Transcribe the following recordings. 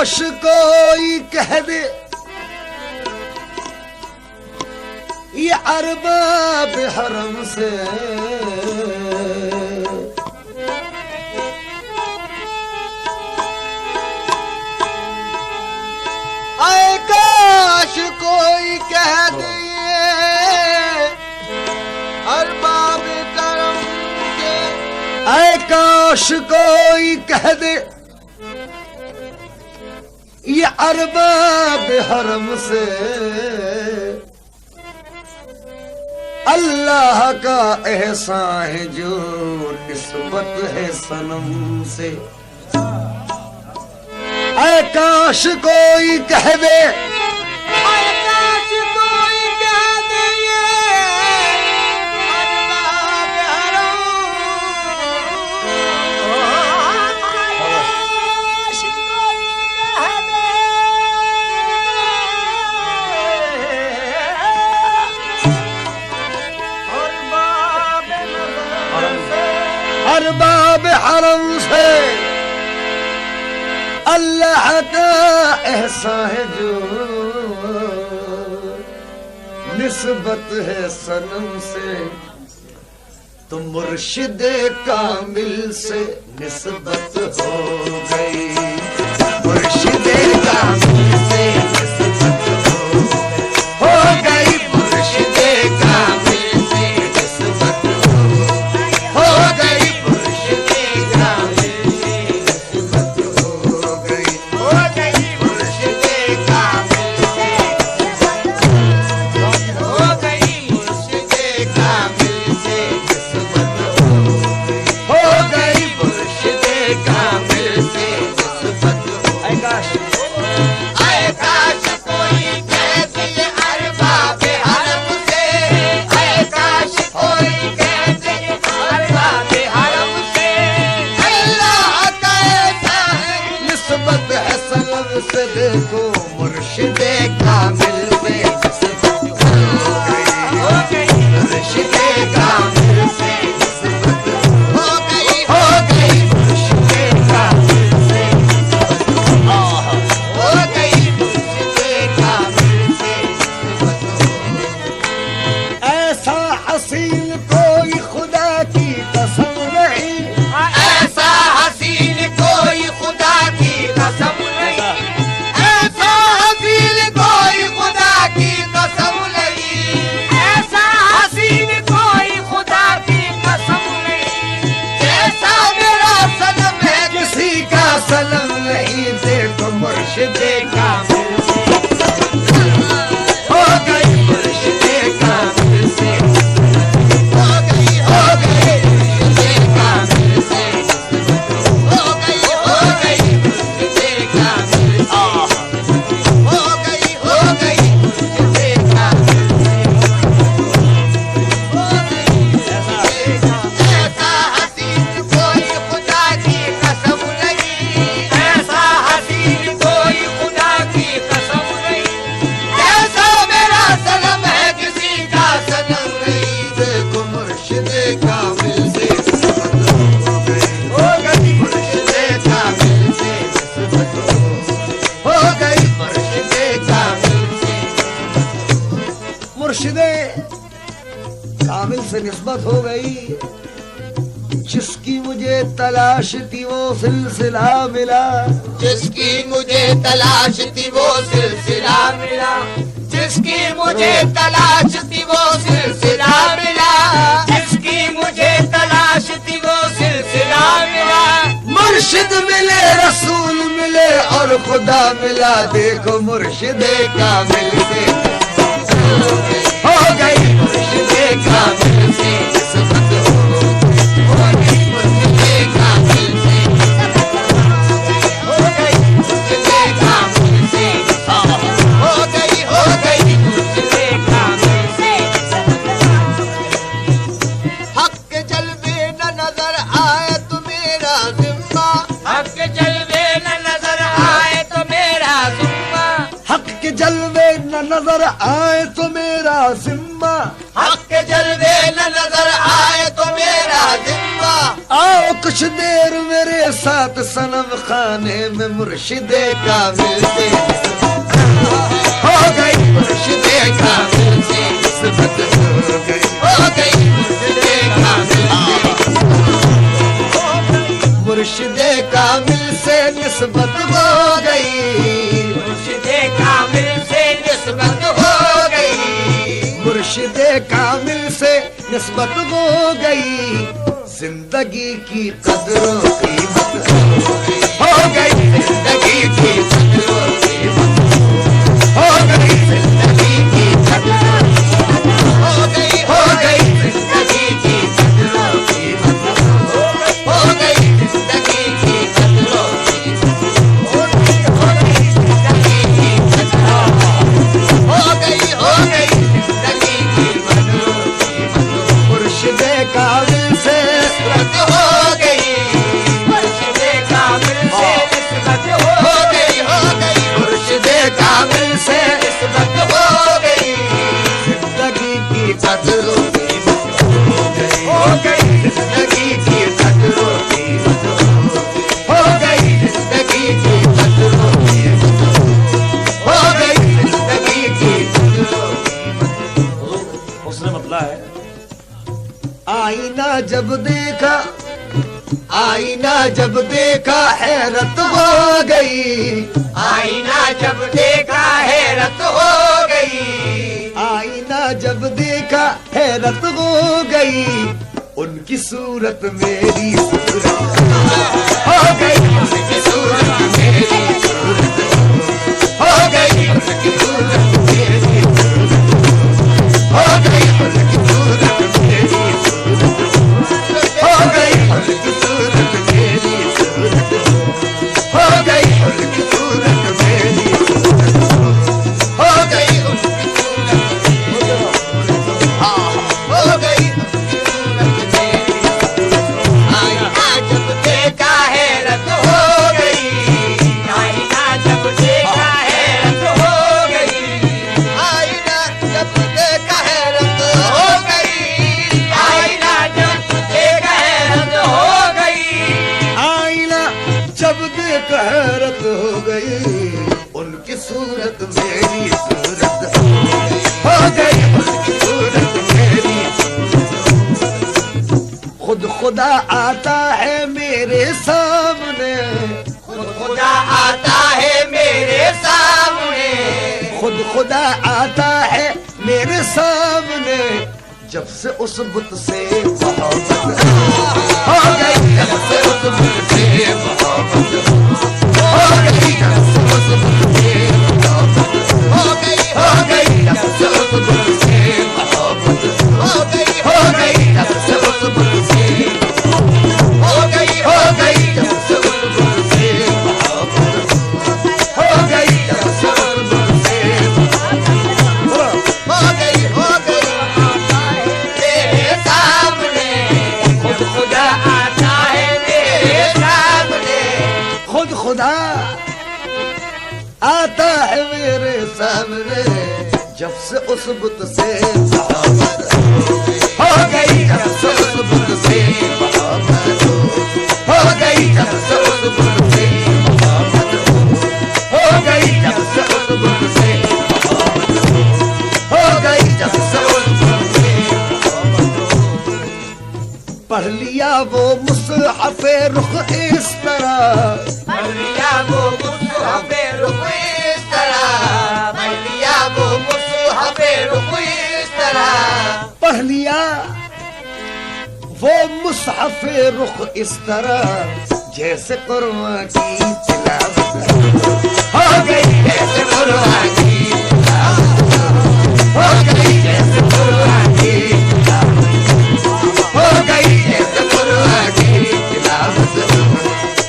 काश कोई कह दे ये अरबाब हरम से आए काश कोई कह दे अरबाब करम के आए काश कोई कह दे ये अरबाब हरम से अल्लाह का एहसान है जो निस्बत है सनम से। ऐ काश कोई कह दे अरबाब हरम से अल्लाह का एहसान है जो निस्बत है सनम से। तो मुर्शिदे कामिल से निस्बत हो गई मुर्शिदे कामिल से निस्बत हो गई मुर्शिदे कामिल से निस्बत हो गई से देखो मुर्शिदे कामिल से निस्बत हो गई मुर्शिदे कामिल से निस्बत हो गई मुर्शिदे कामिल से हो गई मुर्शिदे कामिल से निस्बत। ऐसा हसीन कोई खुदा की कसम नहीं ऐसा हसीन कोई खुदा की कसम सनम नहीं देखो मुर्शिदे कामिल से हो गई मुर्शिदे कामिल से हो गई मुर्शिदे कामिल से हो गई मुर्शिदे कामिल से हो गई मुर्शिदे कामिल से। ऐसा हसीन कोई खुदा की कसम मुर्शिदे कामिल से निस्बत हो गई। जिसकी मुझे तलाश थी वो सिलसिला मिला जिसकी मुझे तलाश थी वो सिलसिला मिला जिसकी मुझे तलाश थी वो सिलसिला मिला जिसकी मुझे तलाश थी वो सिलसिला मिला। मुर्शिद मिले रसूल मिले और खुदा मिला देखो मुर्शिदे कामिल से हो गई मुर्शिदे कामिल से निस्बत हो गई मुर्शिदे कामिल से हो गई मुर्शिदे कामिल से हो गई मुर्शिदे कामिल से। हक के जलवे न नजर आए तो मेरा जिम्मा हक के जलवे न नजर आए तो मेरा जिम्मा हक के जलवे न नजर आए तो मेरा जिम्मा हक के जलवे न नजर आए तो मेरा जिम्मा। आओ कुछ देर मेरे साथ सनम खाने में मुर्शिदे कामिल से हो गई, मुर्शिदे कामिल से निस्बत हो गई, मुर्शिदे कामिल से, मुर्शिदे कामिल से निस्बत हो गई, मुर्शिदे कामिल से निस्बत हो गई, मुर्शिदे कामिल से निस्बत हो गई, जिंदगी की कदरों कीमत हो गई, जिंदगी की कदरों कीमत हो गई, जिंदगी की कदरों हो गई, हो गई, जिंदगी की कदरों कीमत हो गई, जिंदगी की कदरों हो गई, जिंदगी की कदरों हो गई, हो गई, जिंदगी की कदरों कीमत, मुर्शिदे कामिल से निस्बत हो गई, मुर्शिदे कामिल से निस्बत हो गई, हो गई, मुर्शिदे कामिल से निस्बत हो गई, जिंदगी की कदरों कीमत हो गई, जिंदगी की कदरों कीमत हो गई, जिंदगी की कदरों कीमत हो गई, जिंदगी की कदरों कीमत। उसने मतला है आईना जब देखा, आईना जब देखा हैरत हो गई, आईना जब देखा हैरत हो गई, आईना जब देखा हैरत हो गई, उनकी सूरत मेरी सूरत हो गई, उनकी सूरत मेरी सूरत हो गई, उनकी सूरत मेरी सूरत हो गई, उनकी सूरत मेरी सूरत हो गई, उनकी सूरत मेरी सूरत हो गई, उनकी सूरत मेरी सूरत हो गई, उनकी सूरत हो गई, उनकी सूरत मेरी, आईना जब देखा हैरत हो गई, आईना जब देखा हैरत हो गई, आईना जब देखा हैरत हो गई, आईना जब देखा हैरत हो गई, आईना जब देखा हैरत हो गई, उनकी सूरत मेरी सूरत हो गई, उनकी सूरत मेरी सूरत, खुद खुदा आता है मेरे सामने, खुद खुदा आता है मेरे सामने, खुद खुदा आता है मेरे सामने, जब से उस बुत से मोहब्बत हो गई, जब से उस बुत से मोहब्बत हो गई, जब से उस बुत से मोहब्बत हो गई, हो गई, जब से उस बुत से मोहब्बत हो गई, हो गई, जब से उस बुत से हो गई, हो गई, जब से उस बुत से मोहब्बत हो गई, जब से उस बुत से हो गई, हो गई, मेरे सामने, खुद खुदा आता है मेरे सामने, खुद खुदा आता है मेरे सामने, जब से उस बुत से मोहब्बत हो गई, जब से उस बुत से मोहब्बत हो गई, जब से उस बुत से मोहब्बत हो गई, जब से उस बुत से मोहब्बत हो गई, जब से उस बुत से मोहब्बत। पढ़ लिया वो मुसहफ़े रुख इस तरह, पढ़ लिया वो मुसहफ़े रुख इस तरह, पढ़ लिया वो मुसहफ़े रुख इस तरह, पढ़ लिया वो मुसहफ़े रुख इस तरह, जैसे कुरान की तिलावत हो गई, जैसे कुरान की तिलावत हो गई, जैसे कुरान की तिलावत हो गई, जैसे कुरान की तिलावत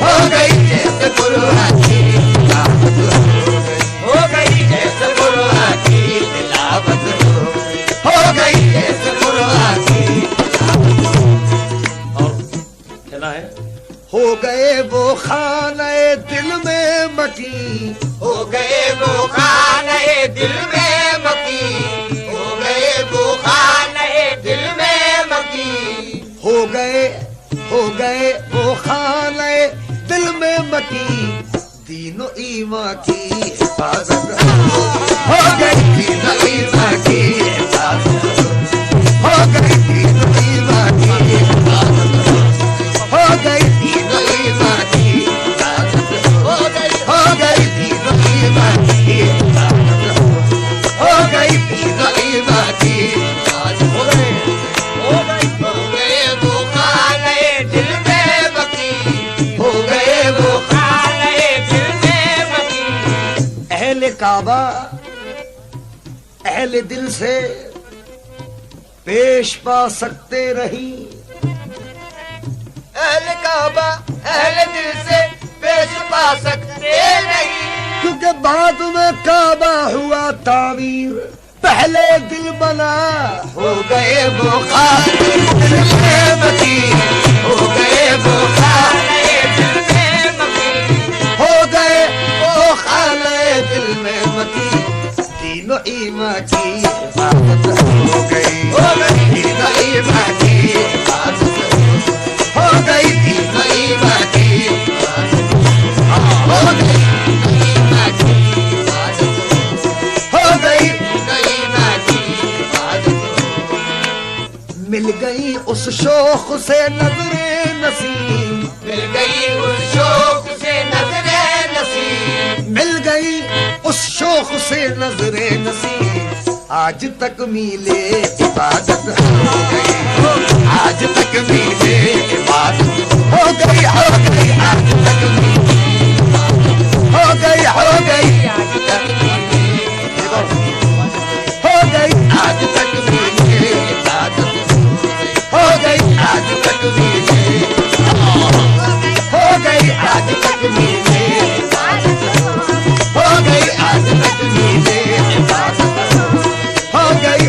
हो गई, जैसे कुरान की तिलावत हो गई, जैसे कुरान की तिलावत हो गई, जैसे कुरान की तिलावत। और कहना है हो गए वो खाने दिल में मकी, हो गए वो खाने दिल में मकी, हो गए वो खाने दिल में मकी, हो गए वो में मकी दीनो ईमा की हिफाजत हो गई, दीनो ईमा की हिफाजत हो गई, दीनो ईमा की हिफाजत हो गई, दीनो ईमा की हिफाजत हो गई, हो गई दीनो ईमा की हिफाजत हो गई, दीनो ईमा की हिफाजत हो गई, हो गए वो खाने दिल में बकी, हो गए वो खाने दिल में बकी। अहले काबा अहले दिल से पेश पा सकते रही, अहले काबा अहले दिल से पेश पा सकते नहीं, क्योंकि बाद में काबा हुआ तामीर, पहले दिल बना हो गए वो खाने दिल में मकी, हो गए वो खाने दिल में बकी। हो गए वो खाने दिल में मकी, तीनों ईमा की हिफाजत हो गई, तीनों ईमा की हिफाजत हो गई, तीनों ईमा की हिफाजत हो गई, ईमा की हिफाजत हो गई, ईमा की हिफाजत मिल गई उस शोख से नजरे नसीम, मिल गई उस शौक से नजरे नसीब, मिल गई उस शोख से नजरे नसीम, आज तक मिले इबादत हो गई, आज तक मिले इबादत हो गई, हो गई आज तक मिले हो गई, हो गई आज तक हो गई, आज तक मिले इबादत हो गई, आज तक मिले हो गई, आज तक मिले इबादत हो गई, आज तक मिले इबादत हो गई,